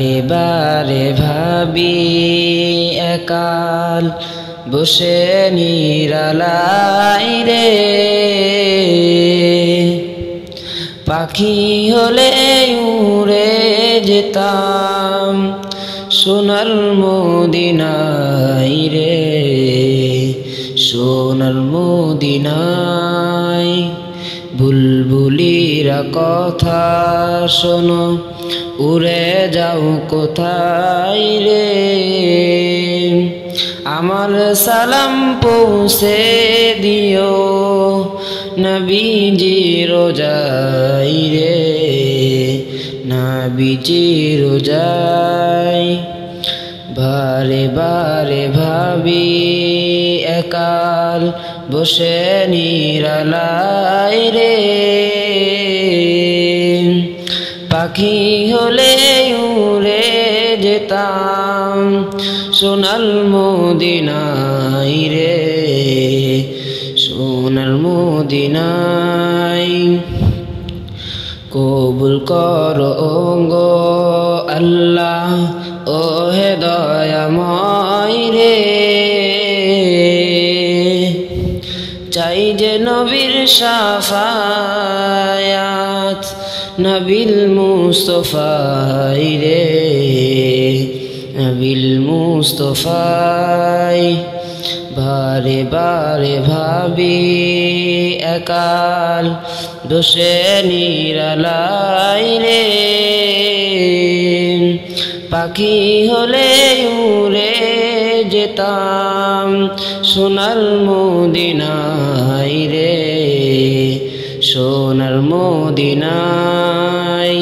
বারে বারে ভাবি একাল বসে নিরালাই রে, পাখি হলে উড়ে যেতাম সোনার মদিনায় রে, সোনার মদিনায়। বুলবুলিরা কথা শোনো, উড়ে যাও কোথায় রে, আমার সালাম পৌঁছে দিও নবীজি রোজাই রে, নবীজি রোজাই। বারে বারে ভাবি একাল বসে নিরালাই রে, পাখি হলে উড়ে যেতাম সোনার মদিনায় রে, সোনার মদিনায়। কবুল করো গো আল্লাহ ও হে দয়াময় রে, চাই যে নবীর শাফায়াত নবিল মুস্তফাই রে, নবিল মুস্তফাই। বারে বারে ভাবি একাল বসে নিরালাই রে, পাখি হলে উড়ে যেতাম সোনার মদিনায় রে, সোনার মদিনায়।